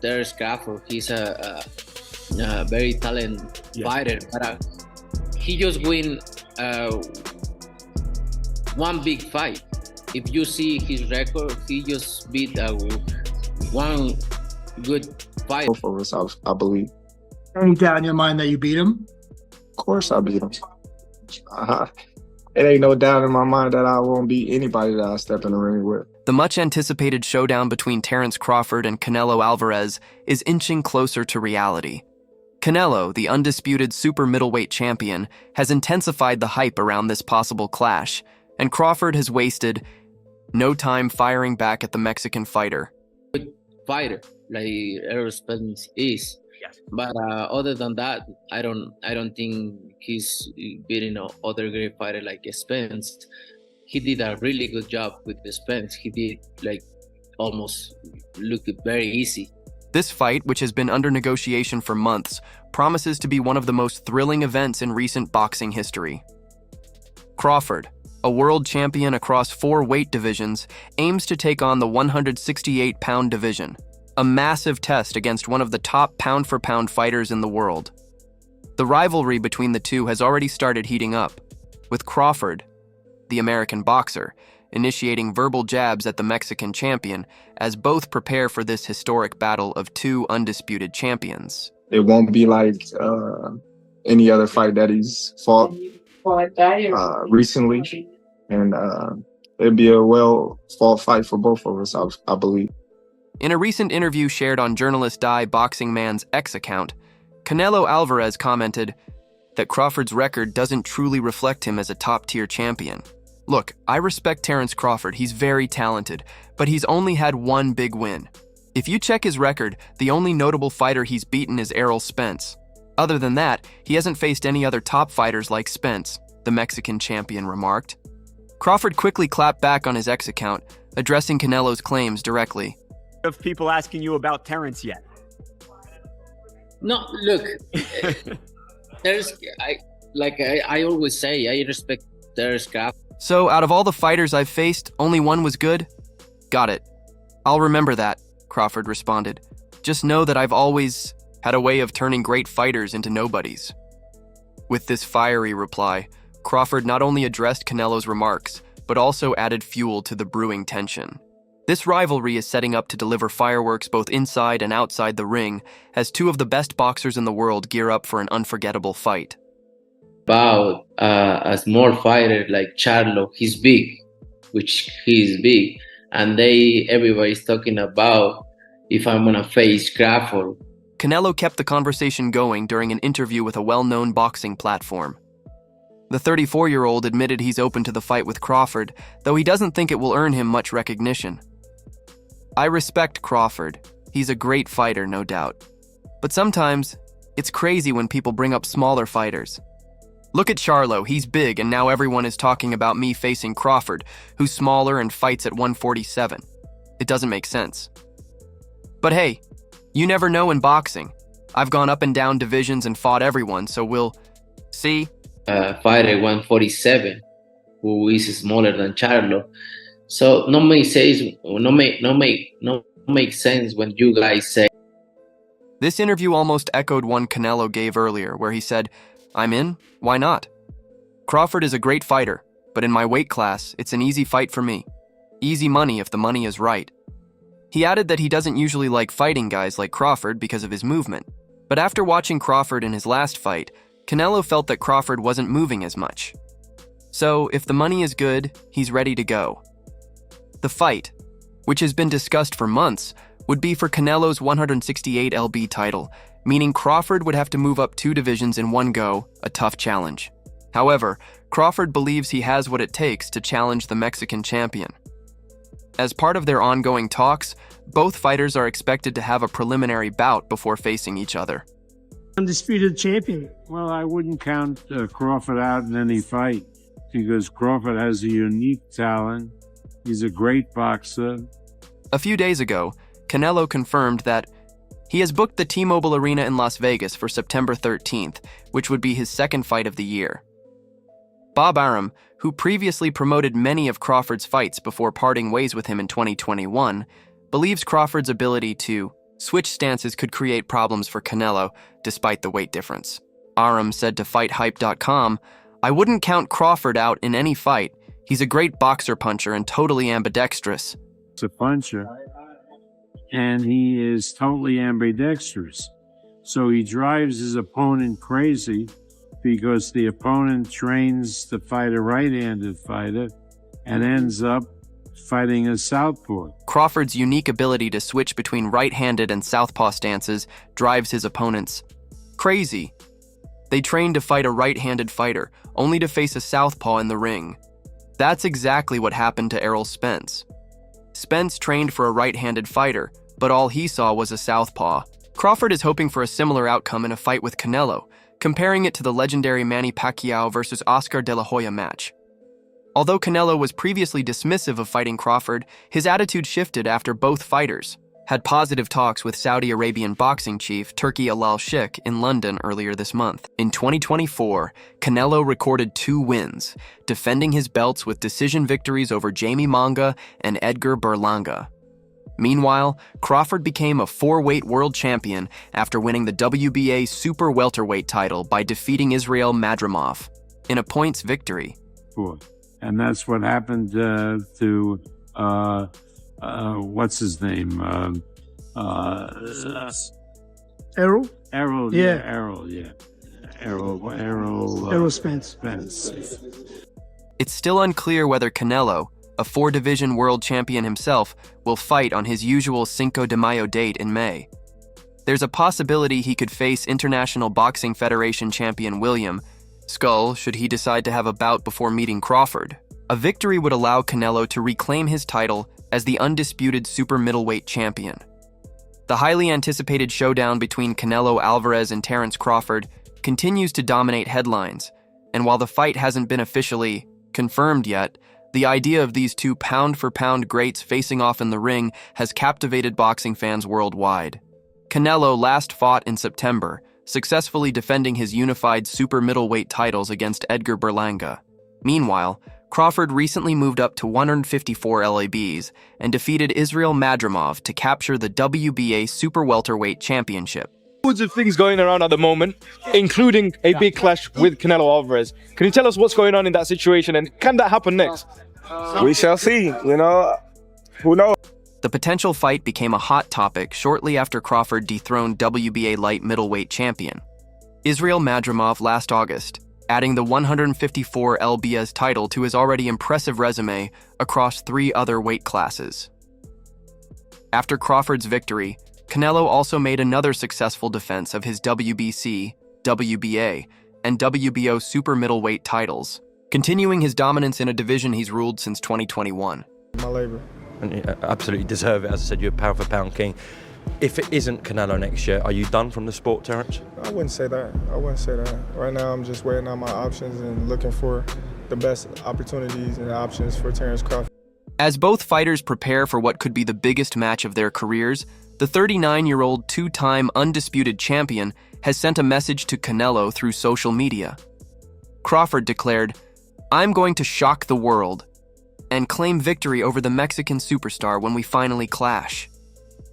Terence Crawford, he's a very talented fighter, but he just win one big fight. If you see his record, he just beat one good fight. Both of us, I believe. Any doubt in your mind that you beat him? Of course I beat him. It ain't no doubt in my mind that I won't beat anybody that I step in the ring with. The much-anticipated showdown between Terence Crawford and Canelo Alvarez is inching closer to reality. Canelo, the undisputed super middleweight champion, has intensified the hype around this possible clash, and Crawford has wasted no time firing back at the Mexican fighter. Fighter, like Errol Spence is. Yes. But other than that, I don't think he's beating other great fighter like Spence. He did a really good job with the Spence. He did like almost look very easy. This fight, which has been under negotiation for months, promises to be one of the most thrilling events in recent boxing history. Crawford, a world champion across 4 weight divisions, aims to take on the 168-pound division, a massive test against one of the top pound-for-pound fighters in the world. The rivalry between the two has already started heating up, with Crawford, the American boxer, initiating verbal jabs at the Mexican champion as both prepare for this historic battle of 2 undisputed champions. It won't be like any other fight that he's fought recently, and it'd be a well-fought fight for both of us, I believe. In a recent interview shared on journalist Die Boxing Man's X account, Canelo Alvarez commented that Crawford's record doesn't truly reflect him as a top-tier champion. Look, I respect Terence Crawford, he's very talented, but he's only had one big win. If you check his record, the only notable fighter he's beaten is Errol Spence. Other than that, he hasn't faced any other top fighters like Spence, the Mexican champion remarked. Crawford quickly clapped back on his X account, addressing Canelo's claims directly. Of people asking you about Terence yet? No, look, I always say, I respect Terence Crawford. So, out of all the fighters I've faced, only one was good? Got it. I'll remember that, Crawford responded. Just know that I've always had a way of turning great fighters into nobodies. With this fiery reply, Crawford not only addressed Canelo's remarks, but also added fuel to the brewing tension. This rivalry is setting up to deliver fireworks both inside and outside the ring as 2 of the best boxers in the world gear up for an unforgettable fight. About a small fighter like Charlo, he's big, which he's big, and everybody's talking about if I'm gonna face Crawford. Canelo kept the conversation going during an interview with a well-known boxing platform. The 34-year-old admitted he's open to the fight with Crawford, though he doesn't think it will earn him much recognition. I respect Crawford. He's a great fighter, no doubt. But sometimes, it's crazy when people bring up smaller fighters. Look at Charlo, he's big, and now everyone is talking about me facing Crawford, who's smaller and fights at 147. It doesn't make sense. But hey, you never know in boxing. I've gone up and down divisions and fought everyone, so we'll see. Fighter 147, who is smaller than Charlo. So no make sense when you guys say. This interview almost echoed one Canelo gave earlier, where he said, "I'm in, why not? Crawford is a great fighter, but in my weight class, it's an easy fight for me. Easy money if the money is right." He added that he doesn't usually like fighting guys like Crawford because of his movement, but after watching Crawford in his last fight, Canelo felt that Crawford wasn't moving as much. So, if the money is good, he's ready to go. The fight, which has been discussed for months, would be for Canelo's 168lb title, meaning Crawford would have to move up 2 divisions in one go, a tough challenge. However, Crawford believes he has what it takes to challenge the Mexican champion. As part of their ongoing talks, both fighters are expected to have a preliminary bout before facing each other. Undisputed champion. Well, I wouldn't count Crawford out in any fight because Crawford has a unique talent. He's a great boxer. A few days ago, Canelo confirmed that he has booked the T-Mobile Arena in Las Vegas for September 13th, which would be his second fight of the year. Bob Arum, who previously promoted many of Crawford's fights before parting ways with him in 2021, believes Crawford's ability to Switch stances could create problems for Canelo, despite the weight difference. Arum said to FightHype.com, "I wouldn't count Crawford out in any fight. He's a great boxer puncher and totally ambidextrous." He's a puncher, and he is totally ambidextrous. So he drives his opponent crazy because the opponent trains to fight a right-handed fighter and ends up fighting a southpaw. Crawford's unique ability to switch between right-handed and southpaw stances drives his opponents crazy. They train to fight a right-handed fighter, only to face a southpaw in the ring. That's exactly what happened to Errol Spence. Spence trained for a right-handed fighter, but all he saw was a southpaw. Crawford is hoping for a similar outcome in a fight with Canelo, comparing it to the legendary Manny Pacquiao versus Oscar De La Hoya match. Although Canelo was previously dismissive of fighting Crawford, his attitude shifted after both fighters had positive talks with Saudi Arabian boxing chief Turki Al-Sheikh in London earlier this month. In 2024, Canelo recorded 2 wins, defending his belts with decision victories over Jamie Monga and Edgar Berlanga. Meanwhile, Crawford became a 4-weight world champion after winning the WBA super welterweight title by defeating Israel Madrimov in a points victory. And that's what happened to what's his name? Errol? Errol, Yeah. Errol Spence. It's still unclear whether Canelo, a 4-division world champion himself, will fight on his usual Cinco de Mayo date in May. There's a possibility he could face International Boxing Federation champion William Skull should he decide to have a bout before meeting Crawford. A victory would allow Canelo to reclaim his title as the undisputed super middleweight champion. The highly anticipated showdown between Canelo Alvarez and Terence Crawford continues to dominate headlines, and while the fight hasn't been officially confirmed yet, the idea of these 2 pound-for-pound greats facing off in the ring has captivated boxing fans worldwide. Canelo last fought in September, successfully defending his unified super middleweight titles against Edgar Berlanga. Meanwhile, Crawford recently moved up to 154 LABs and defeated Israel Madrimov to capture the WBA super welterweight championship. Loads of things going around at the moment, including a big clash with Canelo Alvarez. Can you tell us what's going on in that situation, and can that happen next? We shall see, who knows? The potential fight became a hot topic shortly after Crawford dethroned WBA light middleweight champion Israel Madrimov last August, adding the 154 lbs title to his already impressive resume across 3 other weight classes. After Crawford's victory, Canelo also made another successful defense of his WBC, WBA, and WBO super middleweight titles, continuing his dominance in a division he's ruled since 2021. My labor. And you absolutely deserve it. As I said, you're a pound for pound king. If it isn't Canelo next year, are you done from the sport, Terence? I wouldn't say that. Right now, I'm just weighing out my options and looking for the best opportunities and options for Terence Crawford. As both fighters prepare for what could be the biggest match of their careers, the 39-year-old 2-time undisputed champion has sent a message to Canelo through social media. Crawford declared, "I'm going to shock the world and claim victory over the Mexican superstar when we finally clash.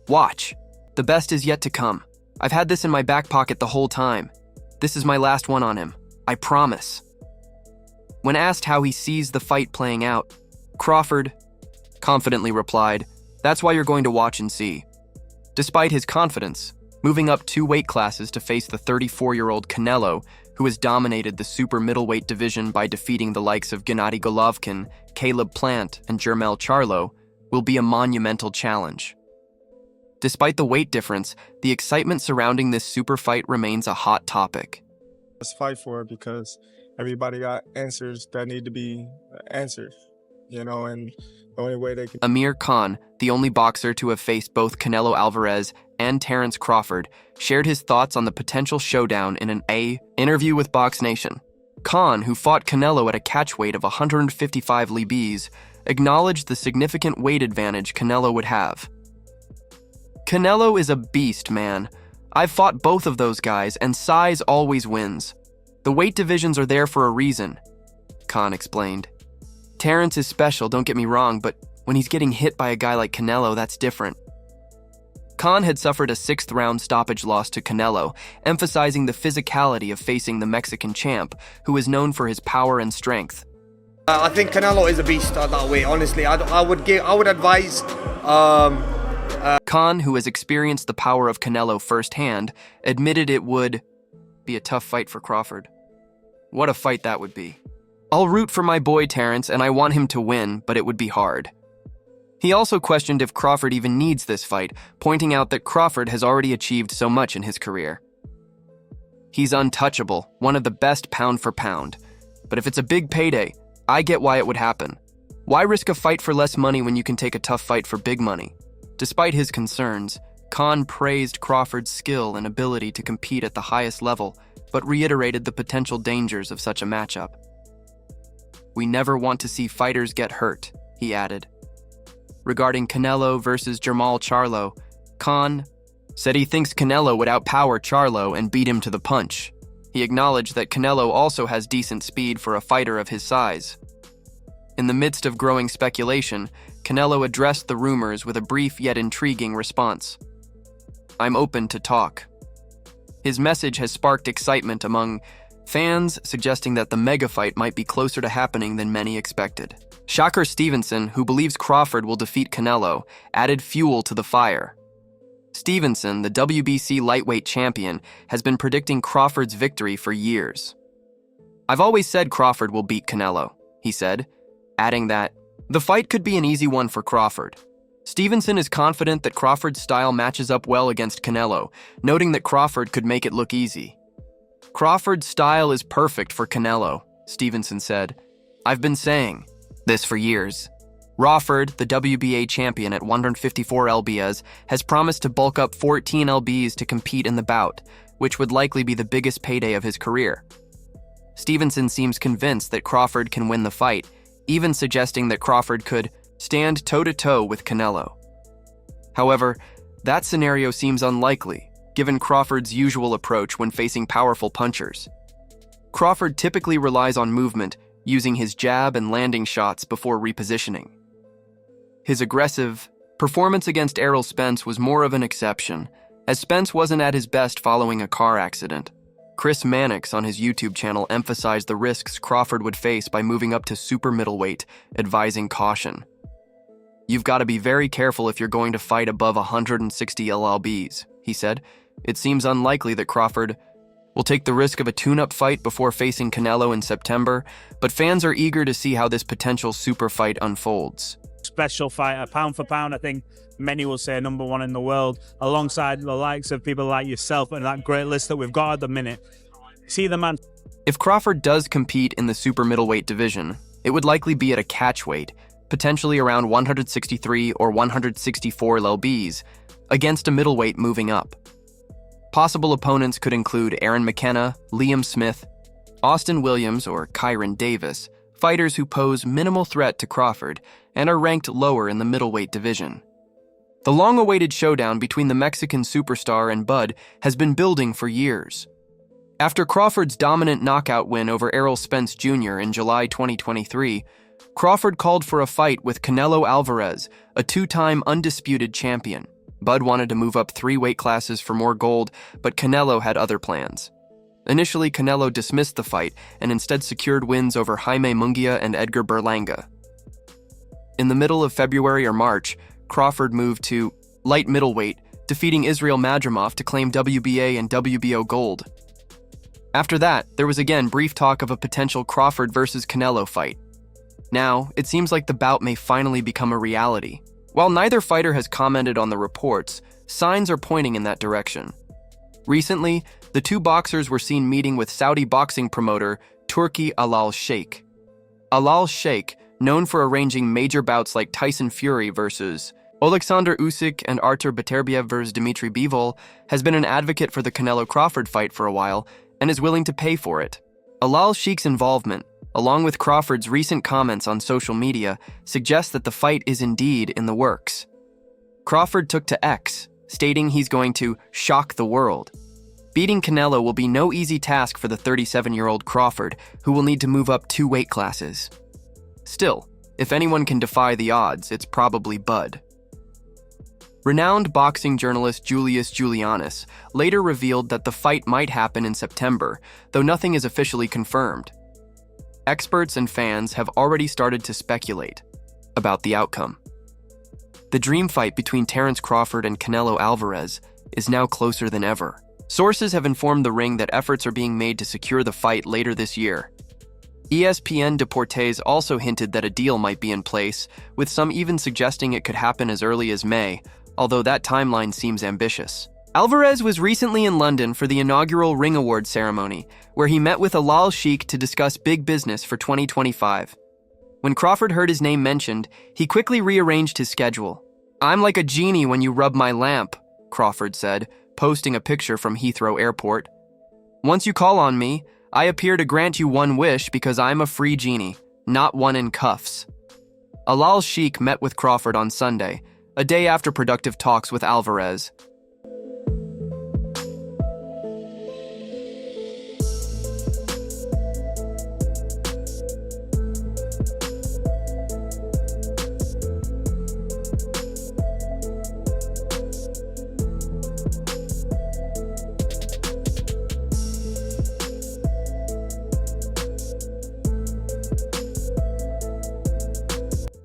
Watch. The best is yet to come. I've had this in my back pocket the whole time. This is my last one on him. I promise." When asked how he sees the fight playing out, Crawford confidently replied, "That's why you're going to watch and see." Despite his confidence, moving up 2 weight classes to face the 34-year-old Canelo, who has dominated the super middleweight division by defeating the likes of Gennady Golovkin, Caleb Plant, and Jermell Charlo, will be a monumental challenge. Despite the weight difference, the excitement surrounding this super fight remains a hot topic. Let's fight for it because everybody got answers that need to be answered, and the only way they can... Amir Khan, the only boxer to have faced both Canelo Alvarez and Terence Crawford, shared his thoughts on the potential showdown in an interview with Box Nation. Khan, who fought Canelo at a catch weight of 155 libs, acknowledged the significant weight advantage Canelo would have. "Canelo is a beast, man. I've fought both of those guys, and size always wins. The weight divisions are there for a reason," Khan explained. "Terence is special, don't get me wrong, but when he's getting hit by a guy like Canelo, that's different." Khan had suffered a sixth-round stoppage loss to Canelo, emphasizing the physicality of facing the Mexican champ, who is known for his power and strength. I think Canelo is a beast at that weight. Honestly, I would advise. Khan, who has experienced the power of Canelo firsthand, admitted it would be a tough fight for Crawford. What a fight that would be. I'll root for my boy Terence, and I want him to win, but it would be hard. He also questioned if Crawford even needs this fight, pointing out that Crawford has already achieved so much in his career. He's untouchable, one of the best pound for pound. But if it's a big payday, I get why it would happen. Why risk a fight for less money when you can take a tough fight for big money? Despite his concerns, Khan praised Crawford's skill and ability to compete at the highest level, but reiterated the potential dangers of such a matchup. "We never want to see fighters get hurt," he added. Regarding Canelo versus Jermall Charlo, Khan said he thinks Canelo would outpower Charlo and beat him to the punch. He acknowledged that Canelo also has decent speed for a fighter of his size. In the midst of growing speculation, Canelo addressed the rumors with a brief yet intriguing response. "I'm open to talk." His message has sparked excitement among fans, suggesting that the mega fight might be closer to happening than many expected. Shakur Stevenson, who believes Crawford will defeat Canelo, added fuel to the fire. Stevenson, the WBC lightweight champion, has been predicting Crawford's victory for years. "I've always said Crawford will beat Canelo," he said, adding that the fight could be an easy one for Crawford. Stevenson is confident that Crawford's style matches up well against Canelo, noting that Crawford could make it look easy. "Crawford's style is perfect for Canelo," Stevenson said. "I've been saying this for years." Crawford, the WBA champion at 154 lbs, has promised to bulk up 14 lbs to compete in the bout, which would likely be the biggest payday of his career. Stevenson seems convinced that Crawford can win the fight, even suggesting that Crawford could stand toe-to-toe with Canelo. However, that scenario seems unlikely, given Crawford's usual approach when facing powerful punchers. Crawford typically relies on movement, using his jab and landing shots before repositioning. His aggressive performance against Errol Spence was more of an exception, as Spence wasn't at his best following a car accident. Chris Mannix on his YouTube channel emphasized the risks Crawford would face by moving up to super middleweight, advising caution. "You've got to be very careful if you're going to fight above 160 lbs, he said. "It seems unlikely that Crawford will take the risk of a tune-up fight before facing Canelo in September, but fans are eager to see how this potential super fight unfolds." Special fighter, pound for pound, I think many will say number one in the world, alongside the likes of people like yourself and that great list that we've got at the minute. See the man. If Crawford does compete in the super middleweight division, it would likely be at a catch weight, potentially around 163 or 164 lbs, against a middleweight moving up. Possible opponents could include Aaron McKenna, Liam Smith, Austin Williams, or Kyron Davis, fighters who pose minimal threat to Crawford and are ranked lower in the middleweight division. The long-awaited showdown between the Mexican superstar and Bud has been building for years. After Crawford's dominant knockout win over Errol Spence Jr. in July 2023, Crawford called for a fight with Canelo Alvarez, a two-time undisputed champion. Bud wanted to move up 3 weight classes for more gold, but Canelo had other plans. Initially, Canelo dismissed the fight and instead secured wins over Jaime Munguia and Edgar Berlanga. In the middle of February or March, Crawford moved to light middleweight, defeating Israel Madrimov to claim WBA and WBO gold. After that, there was again brief talk of a potential Crawford versus Canelo fight. Now, it seems like the bout may finally become a reality. While neither fighter has commented on the reports, signs are pointing in that direction. Recently, the two boxers were seen meeting with Saudi boxing promoter Turki Al Sheikh. Al Sheikh, known for arranging major bouts like Tyson Fury versus Oleksandr Usyk and Artur Beterbiev versus Dmitry Bivol, has been an advocate for the Canelo-Crawford fight for a while and is willing to pay for it. Al Sheikh's involvement, along with Crawford's recent comments on social media, suggests that the fight is indeed in the works. Crawford took to X, stating he's going to shock the world. Beating Canelo will be no easy task for the 37-year-old Crawford, who will need to move up 2 weight classes. Still, if anyone can defy the odds, it's probably Bud. Renowned boxing journalist Julius Julianus later revealed that the fight might happen in September, though nothing is officially confirmed. Experts and fans have already started to speculate about the outcome. The dream fight between Terence Crawford and Canelo Alvarez is now closer than ever. Sources have informed the ring that efforts are being made to secure the fight later this year. ESPN Deportes also hinted that a deal might be in place, with some even suggesting it could happen as early as May, although that timeline seems ambitious. Alvarez was recently in London for the inaugural Ring Award ceremony, where he met with Alal Sheikh to discuss big business for 2025. When Crawford heard his name mentioned, he quickly rearranged his schedule. "I'm like a genie when you rub my lamp," Crawford said, posting a picture from Heathrow Airport. "Once you call on me, I appear to grant you one wish because I'm a free genie, not one in cuffs." Alal Sheikh met with Crawford on Sunday, a day after productive talks with Alvarez.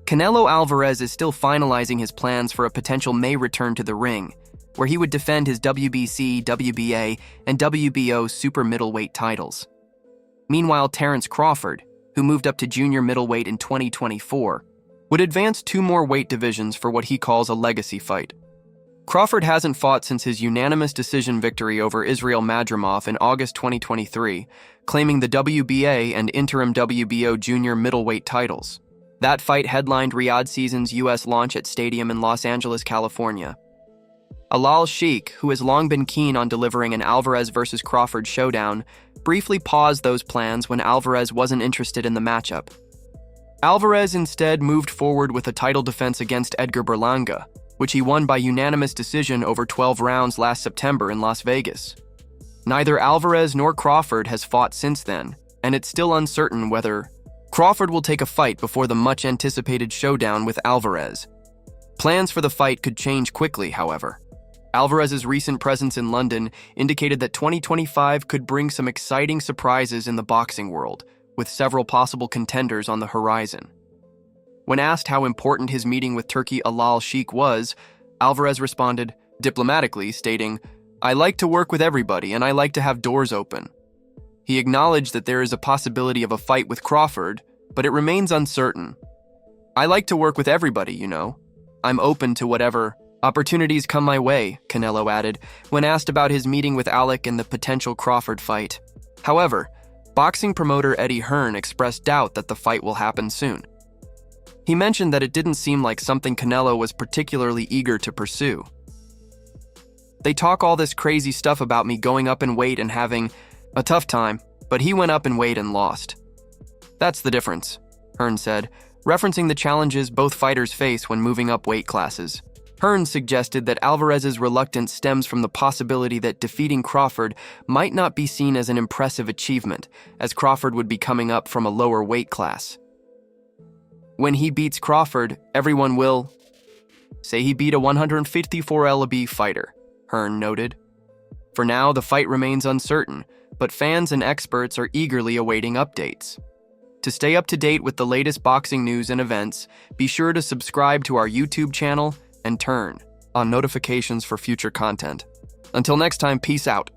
Canelo Alvarez is still finalizing his plans for a potential May return to the ring, where he would defend his WBC, WBA, and WBO super middleweight titles. Meanwhile, Terence Crawford, who moved up to junior middleweight in 2024, would advance 2 more weight divisions for what he calls a legacy fight. Crawford hasn't fought since his unanimous decision victory over Israel Madrimov in August 2023, claiming the WBA and interim WBO junior middleweight titles. That fight headlined Riyadh Season's U.S. launch at Stadium in Los Angeles, California. Alal Sheikh, who has long been keen on delivering an Alvarez vs. Crawford showdown, briefly paused those plans when Alvarez wasn't interested in the matchup. Alvarez instead moved forward with a title defense against Edgar Berlanga, which he won by unanimous decision over 12 rounds last September in Las Vegas. Neither Alvarez nor Crawford has fought since then, and it's still uncertain whether Crawford will take a fight before the much-anticipated showdown with Alvarez. Plans for the fight could change quickly, however. Alvarez's recent presence in London indicated that 2025 could bring some exciting surprises in the boxing world, with several possible contenders on the horizon. When asked how important his meeting with Turkey Alal Sheikh was, Alvarez responded diplomatically, stating, "I like to work with everybody and I like to have doors open." He acknowledged that there is a possibility of a fight with Crawford, but it remains uncertain. "I like to work with everybody, you know. I'm open to whatever opportunities come my way," Canelo added, when asked about his meeting with Alec and the potential Crawford fight. However, boxing promoter Eddie Hearn expressed doubt that the fight will happen soon. He mentioned that it didn't seem like something Canelo was particularly eager to pursue. "They talk all this crazy stuff about me going up in weight and having a tough time, but he went up in weight and lost. That's the difference," Hearn said, referencing the challenges both fighters face when moving up weight classes. Hearn suggested that Alvarez's reluctance stems from the possibility that defeating Crawford might not be seen as an impressive achievement, as Crawford would be coming up from a lower weight class. "When he beats Crawford, everyone will say he beat a 154 lb fighter," Hearn noted. For now, the fight remains uncertain, but fans and experts are eagerly awaiting updates. To stay up to date with the latest boxing news and events, be sure to subscribe to our YouTube channel and turn on notifications for future content. Until next time, peace out.